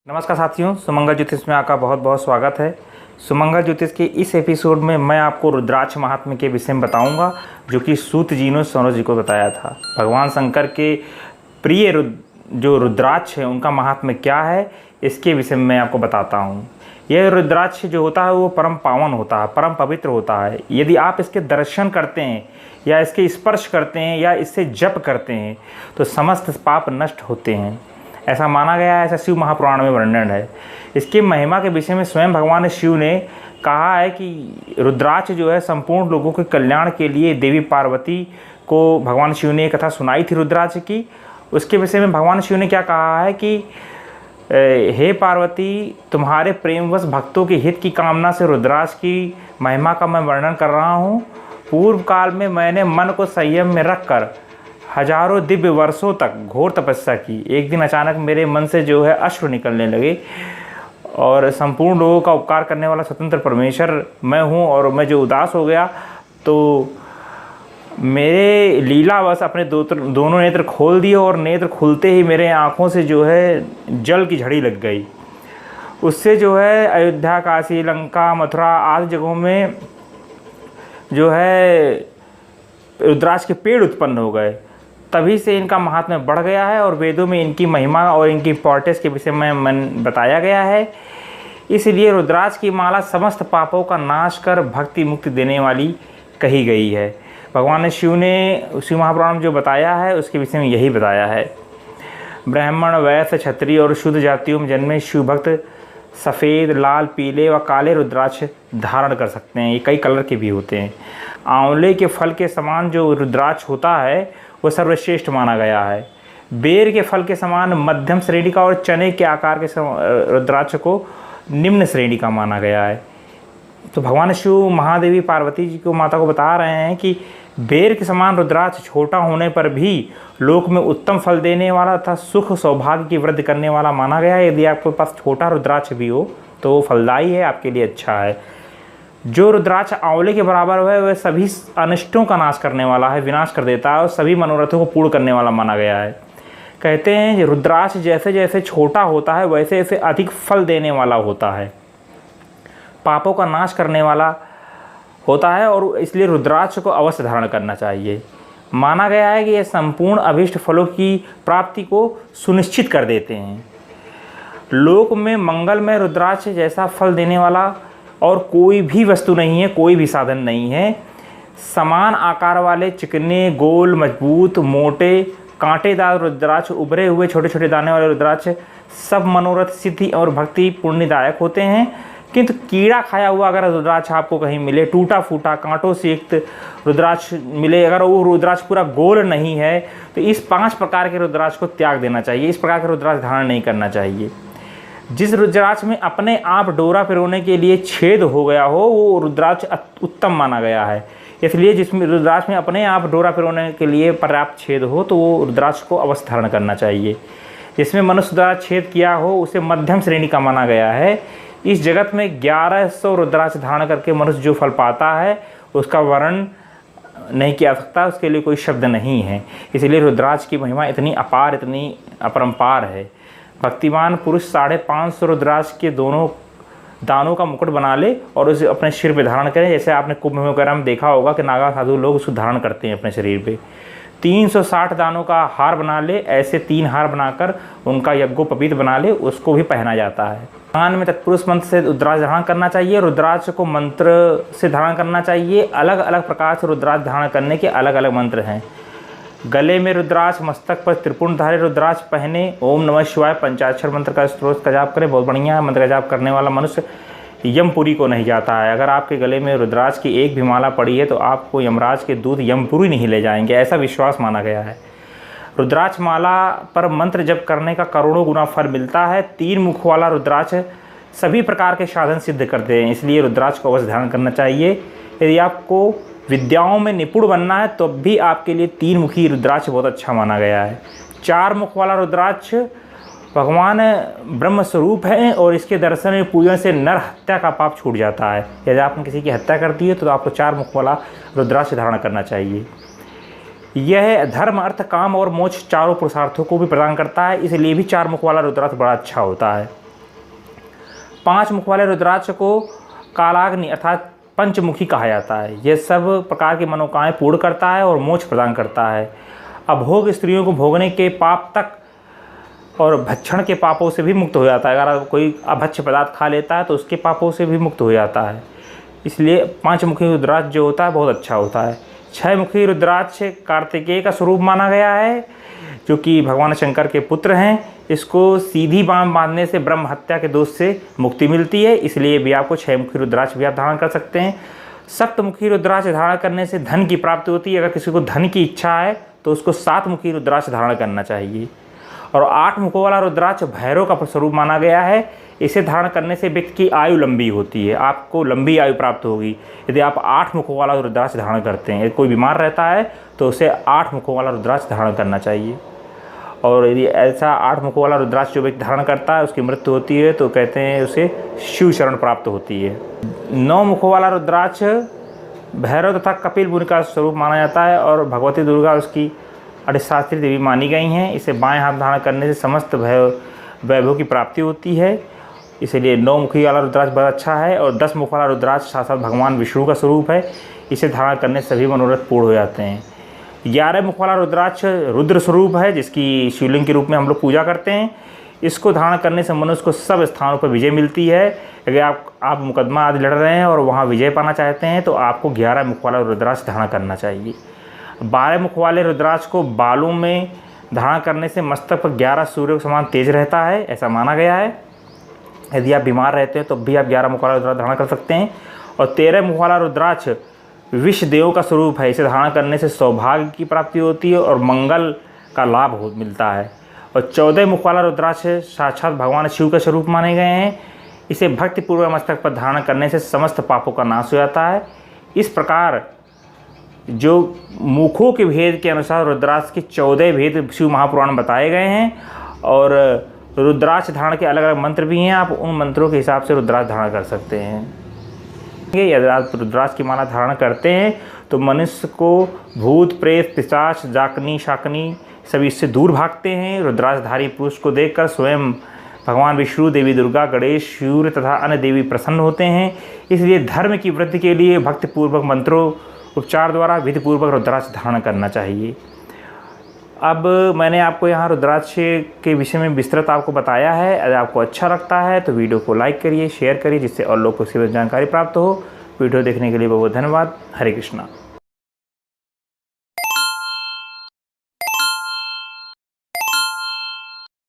नमस्कार साथियों, सुमंगल ज्योतिष में आपका बहुत बहुत स्वागत है। सुमंगल ज्योतिष के इस एपिसोड में मैं आपको रुद्राक्ष महात्म्य के विषय में बताऊंगा, जो कि सूत जी ने सौनक जी को बताया था। भगवान शंकर के प्रिय जो रुद्राक्ष है उनका महात्म्य क्या है, इसके विषय में मैं आपको बताता हूँ। यह रुद्राक्ष जो होता है वो परम पावन होता है, परम पवित्र होता है। यदि आप इसके दर्शन करते हैं या इसके स्पर्श करते हैं या इससे जप करते हैं तो समस्त पाप नष्ट होते हैं, ऐसा माना गया है। ऐसा शिव महापुराण में वर्णन है। इसकी महिमा के विषय में स्वयं भगवान शिव ने कहा है कि रुद्राक्ष जो है संपूर्ण लोगों के कल्याण के लिए देवी पार्वती को भगवान शिव ने कथा सुनाई थी रुद्राक्ष की। उसके विषय में भगवान शिव ने क्या कहा है कि हे पार्वती, तुम्हारे प्रेमवश भक्तों के हित की कामना से रुद्राक्ष की महिमा का मैं वर्णन कर रहा हूँ। पूर्व काल में मैंने मन को संयम में रखकर हजारों दिव्य वर्षों तक घोर तपस्या की। एक दिन अचानक मेरे मन से जो है अश्रु निकलने लगे और संपूर्ण लोगों का उपकार करने वाला स्वतंत्र परमेश्वर मैं हूँ, और मैं जो उदास हो गया तो मेरे लीलावश अपने दोनों नेत्र खोल दिए, और नेत्र खुलते ही मेरे आँखों से जो है जल की झड़ी लग गई। उससे जो है अयोध्या, काशी, लंका, मथुरा आदि जगहों में जो है रुद्राक्ष के पेड़ उत्पन्न हो गए। तभी से इनका महात्म्य बढ़ गया है और वेदों में इनकी महिमा और इनकी इंपॉर्टेंस के विषय में बताया गया है। इसलिए रुद्राक्ष की माला समस्त पापों का नाश कर भक्ति मुक्ति देने वाली कही गई है। भगवान शिव ने शिव महापुराण में जो बताया है उसके विषय में यही बताया है। ब्राह्मण, वैश्य, क्षत्रिय और शुद्ध जातियों में जन्मे शिव भक्त सफ़ेद, लाल, पीले व काले रुद्राक्ष धारण कर सकते हैं। ये कई कलर के भी होते हैं। आंवले के फल के समान जो रुद्राक्ष होता है वो सर्वश्रेष्ठ माना गया है। बेर के फल के समान मध्यम श्रेणी का और चने के आकार के रुद्राक्ष को निम्न श्रेणी का माना गया है। तो भगवान शिव महादेवी पार्वती जी को माता को बता रहे हैं कि बेर के समान रुद्राक्ष छोटा होने पर भी लोक में उत्तम फल देने वाला तथा सुख सौभाग्य की वृद्धि करने वाला माना गया है। यदि आपके पास छोटा रुद्राक्ष भी हो तो वो फलदायी है, आपके लिए अच्छा है। जो रुद्राक्ष आंवले के बराबर है वह सभी अनिष्टों का नाश करने वाला है, विनाश कर देता है और सभी मनोरथों को पूर्ण करने वाला माना गया है। कहते हैं कि रुद्राक्ष जैसे जैसे छोटा होता है वैसे वैसे अधिक फल देने वाला होता है, पापों का नाश करने वाला होता है, और इसलिए रुद्राक्ष को अवश्य धारण करना चाहिए। माना गया है कि ये संपूर्ण अभीष्ट फलों की प्राप्ति को सुनिश्चित कर देते हैं। लोक में मंगलमय रुद्राक्ष जैसा फल देने वाला और कोई भी वस्तु नहीं है, कोई भी साधन नहीं है। समान आकार वाले चिकने, गोल, मजबूत, मोटे, कांटेदार रुद्राक्ष, उभरे हुए छोटे छोटे दाने वाले रुद्राक्ष सब मनोरथ, सिद्धि और भक्ति पुण्यदायक होते हैं। किंतु कीड़ा खाया हुआ अगर रुद्राक्ष आपको कहीं मिले, टूटा फूटा कांटों से युक्त रुद्राक्ष मिले, अगर वो रुद्राक्ष पूरा गोल नहीं है तो इस 5 प्रकार के रुद्राक्ष को त्याग देना चाहिए। इस प्रकार के रुद्राक्ष धारण नहीं करना चाहिए। जिस रुद्राक्ष में अपने आप डोरा पिरोने के लिए छेद हो गया हो वो रुद्राक्ष उत्तम माना गया है। इसलिए जिसमें रुद्राक्ष में अपने आप डोरा पिरोने के लिए पर्याप्त छेद हो तो वो रुद्राक्ष को अवश्य धारण करना चाहिए। जिसमें मनुष्य द्वारा छेद किया हो उसे मध्यम श्रेणी का माना गया है। इस जगत में 1100 रुद्राक्ष धारण करके मनुष्य जो फल पाता है उसका वर्णन नहीं किया जा सकता, उसके लिए कोई शब्द नहीं है। इसलिए रुद्राक्ष की महिमा इतनी अपार, इतनी अपरंपार है। भक्तिमान पुरुष 550 रुद्राक्ष के दोनों दानों का मुकुट बना ले और उसे अपने सिर पे धारण करें। जैसे आपने कुंभ वगैरह में देखा होगा कि नागा साधु लोग उसको धारण करते हैं अपने शरीर पे। 360 दानों का हार बना ले, ऐसे 3 हार बनाकर उनका यज्ञोपवीत बना ले, उसको भी पहना जाता है। कान में तत्पुरुष मंत्र से रुद्राक्ष धारण करना चाहिए। रुद्राक्ष को मंत्र से धारण करना चाहिए। अलग अलग प्रकार से रुद्राक्ष धारण करने के अलग अलग मंत्र हैं। गले में रुद्राक्ष, मस्तक पर त्रिपुंडधारी रुद्राक्ष पहने, ओम नमः शिवाय पंचाक्षर मंत्र का स्त्रोत का जाप करें, बहुत बढ़िया। मंत्र का जाप करने वाला मनुष्य यमपुरी को नहीं जाता है। अगर आपके गले में रुद्राक्ष की एक भी माला पड़ी है तो आपको यमराज के दूत यमपुरी नहीं ले जाएंगे, ऐसा विश्वास माना गया है। रुद्राक्ष माला पर मंत्र जप करने का करोड़ों गुना फल मिलता है। 3 मुख वाला रुद्राक्ष सभी प्रकार के साधन सिद्ध करते हैं, इसलिए रुद्राक्ष को अवश्य धारण करना चाहिए। यदि आपको विद्याओं में निपुण बनना है तो भी आपके लिए 3 मुखी रुद्राक्ष बहुत अच्छा माना गया है। 4 मुख वाला रुद्राक्ष भगवान ब्रह्म स्वरूप है और इसके दर्शन में पूजन से नर हत्या का पाप छूट जाता है। यदि आपने किसी की हत्या कर दी है तो आपको 4 मुख वाला रुद्राक्ष धारण करना चाहिए। यह धर्म, अर्थ, काम और मोक्ष चारों पुरुषार्थों को भी प्रदान करता है, इसलिए भी 4 मुख वाला रुद्राक्ष बड़ा अच्छा होता है। 5 मुख वाले रुद्राक्ष को कालाग्नि अर्थात पंचमुखी कहा जाता है। यह सब प्रकार की मनोकामनाएं पूर्ण करता है और मोक्ष प्रदान करता है। अभोग स्त्रियों को भोगने के पाप तक और भक्षण के पापों से भी मुक्त हो जाता है। अगर कोई अभक्ष्य पदार्थ खा लेता है तो उसके पापों से भी मुक्त हो जाता है। इसलिए 5 मुखी रुद्राक्ष जो होता है बहुत अच्छा होता है। 6 मुखी रुद्राक्ष कार्तिकेय का स्वरूप माना गया है, जो कि भगवान शंकर के पुत्र हैं। इसको सीधी बाँह बांधने से ब्रह्म हत्या के दोष से मुक्ति मिलती है, इसलिए भी आपको 6 मुखी रुद्राक्ष भी आप धारण कर सकते हैं। सप्तमुखी रुद्राक्ष धारण करने से धन की प्राप्ति होती है। अगर किसी को धन की इच्छा है तो उसको 7 मुखी रुद्राक्ष धारण करना चाहिए। और 8 मुखों वाला रुद्राक्ष भैरव का स्वरूप माना गया है। इसे धारण करने से व्यक्ति की आयु लंबी होती है, आपको लंबी आयु प्राप्त होगी यदि आप 8 मुखों वाला रुद्राक्ष धारण करते हैं। यदि कोई बीमार रहता है तो उसे 8 मुखों वाला रुद्राक्ष धारण करना चाहिए। और यदि ऐसा 8 मुखों वाला रुद्राक्ष जो व्यक्ति धारण करता है उसकी मृत्यु होती है तो कहते हैं उसे शिव शरण प्राप्त होती है। 9 मुखों वाला रुद्राक्ष भैरव तथा कपिल मुनि का स्वरूप माना जाता है और भगवती दुर्गा उसकी अधिष्ठात्री देवी मानी गई हैं। इसे बाएं हाथ धारण करने से समस्त वैभव की प्राप्ति होती है, इसलिए 9 मुखी वाला रुद्राक्ष बहुत अच्छा है। और 10 मुख वाला रुद्राक्ष साक्षात भगवान विष्णु का स्वरूप है। इसे धारण करने से सभी मनोरथ पूर्ण हो जाते हैं। 11 मुख वाला रुद्राक्ष रुद्र स्वरूप है, जिसकी शिवलिंग के रूप में हम लोग पूजा करते हैं। इसको धारण करने से मनुष्य को सब स्थानों पर विजय मिलती है। अगर आप मुकदमा आदि लड़ रहे हैं और वहाँ विजय पाना चाहते हैं तो आपको 11 मुख वाला रुद्राक्ष धारण करना चाहिए। 12 मुख वाले रुद्राक्ष को बालों में धारण करने से मस्तक पर 11 सूर्य के समान तेज रहता है, ऐसा माना गया है। यदि आप बीमार रहते हैं तो भी आप 11 मुख वाला रुद्राक्ष धारण कर सकते हैं। और 13 मुख वाला रुद्राक्ष विश्व देव का स्वरूप है। इसे धारण करने से सौभाग्य की प्राप्ति होती है और मंगल का लाभ मिलता है। और 14 मुख वाला रुद्राक्ष साक्षात भगवान शिव का स्वरूप माने गए हैं। इसे भक्तिपूर्वक मस्तक पर धारण करने से समस्त पापों का नाश हो जाता है। इस प्रकार जो मुखों के भेद के अनुसार रुद्राक्ष के 14 भेद शिव महापुराण में बताए गए हैं। और रुद्राक्ष धारण के अलग अलग मंत्र भी हैं, आप उन मंत्रों के हिसाब से रुद्राक्ष धारण कर सकते हैं। यदि आप रुद्राक्ष की माला धारण करते हैं तो मनुष्य को भूत प्रेत पिशाच जाकनी शाकनी सभी इससे दूर भागते हैं। रुद्राक्षधारी पुरुष को देखकर स्वयं भगवान विष्णु, देवी दुर्गा, गणेश, सूर्य तथा अन्य देवी प्रसन्न होते हैं। इसलिए धर्म की वृद्धि के लिए भक्तिपूर्वक मंत्रों उपचार द्वारा विधिपूर्वक रुद्राक्ष धारण करना चाहिए। अब मैंने आपको यहाँ रुद्राक्ष के विषय में विस्तृत आपको बताया है। अगर आपको अच्छा लगता है तो वीडियो को लाइक करिए, शेयर करिए, जिससे और लोग को इसकी जानकारी प्राप्त हो। वीडियो देखने के लिए बहुत धन्यवाद। हरे कृष्णा।